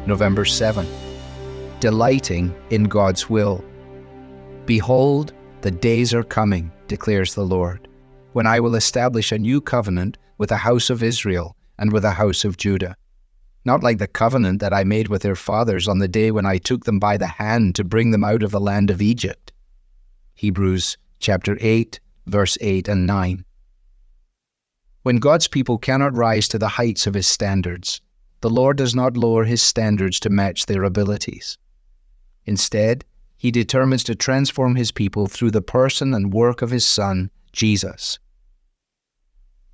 November 7. Delighting in God's will. Behold, the days are coming, declares the Lord, when I will establish a new covenant with the house of Israel and with the house of Judah. Not like the covenant that I made with their fathers on the day when I took them by the hand to bring them out of the land of Egypt. Hebrews chapter 8, verse 8 and 9. When God's people cannot rise to the heights of His standards, the Lord does not lower His standards to match their abilities. Instead, He determines to transform His people through the person and work of His Son, Jesus.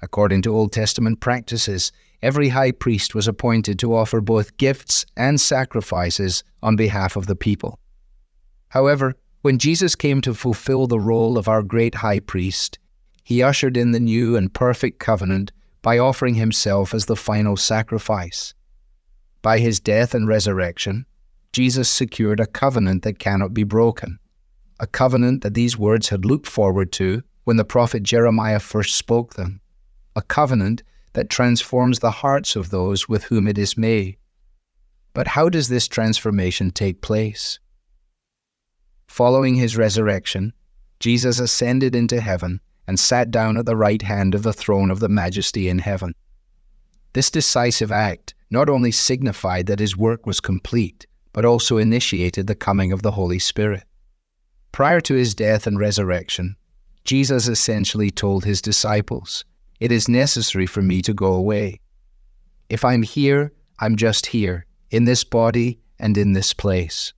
According to Old Testament practices, every high priest was appointed to offer both gifts and sacrifices on behalf of the people. However, when Jesus came to fulfill the role of our great high priest, He ushered in the new and perfect covenant by offering Himself as the final sacrifice. By His death and resurrection, Jesus secured a covenant that cannot be broken, a covenant that these words had looked forward to when the prophet Jeremiah first spoke them, a covenant that transforms the hearts of those with whom it is made. But how does this transformation take place? Following His resurrection, Jesus ascended into heaven and sat down at the right hand of the throne of the Majesty in heaven. This decisive act not only signified that His work was complete, but also initiated the coming of the Holy Spirit. Prior to His death and resurrection, Jesus essentially told His disciples, "It is necessary for me to go away. If I'm here, I'm just here, in this body and in this place.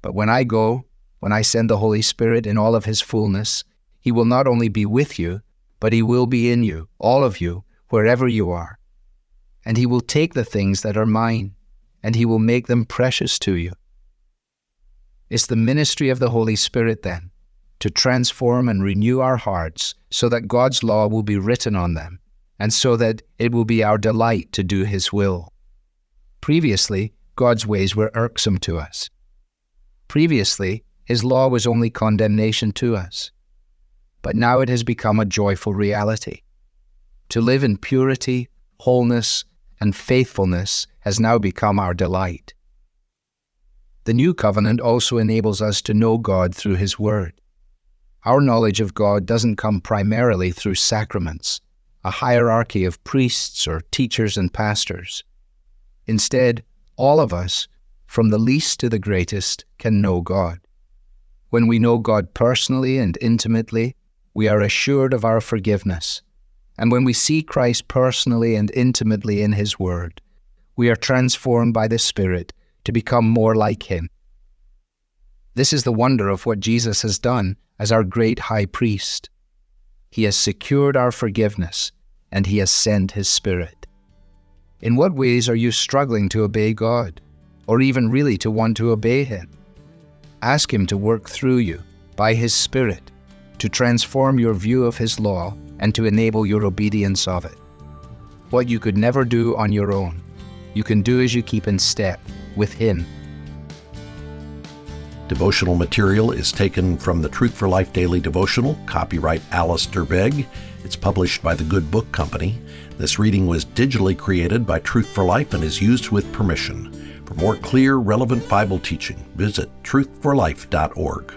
But when I go, when I send the Holy Spirit in all of His fullness, He will not only be with you, but He will be in you, all of you, wherever you are. And He will take the things that are mine, and He will make them precious to you." It's the ministry of the Holy Spirit, then, to transform and renew our hearts so that God's law will be written on them, and so that it will be our delight to do His will. Previously, God's ways were irksome to us. Previously, His law was only condemnation to us. But now it has become a joyful reality. To live in purity, wholeness, and faithfulness has now become our delight. The new covenant also enables us to know God through His Word. Our knowledge of God doesn't come primarily through sacraments, a hierarchy of priests or teachers and pastors. Instead, all of us, from the least to the greatest, can know God. When we know God personally and intimately, we are assured of our forgiveness. And when we see Christ personally and intimately in His Word, we are transformed by the Spirit to become more like Him. This is the wonder of what Jesus has done as our great high priest. He has secured our forgiveness, and He has sent His Spirit. In what ways are you struggling to obey God, or even really to want to obey Him? Ask Him to work through you, by His Spirit, to transform your view of His law and to enable your obedience of it. What you could never do on your own, you can do as you keep in step with Him. Devotional material is taken from the Truth for Life Daily Devotional, copyright Alistair Begg. It's published by the Good Book Company. This reading was digitally created by Truth for Life and is used with permission. For more clear, relevant Bible teaching, visit truthforlife.org.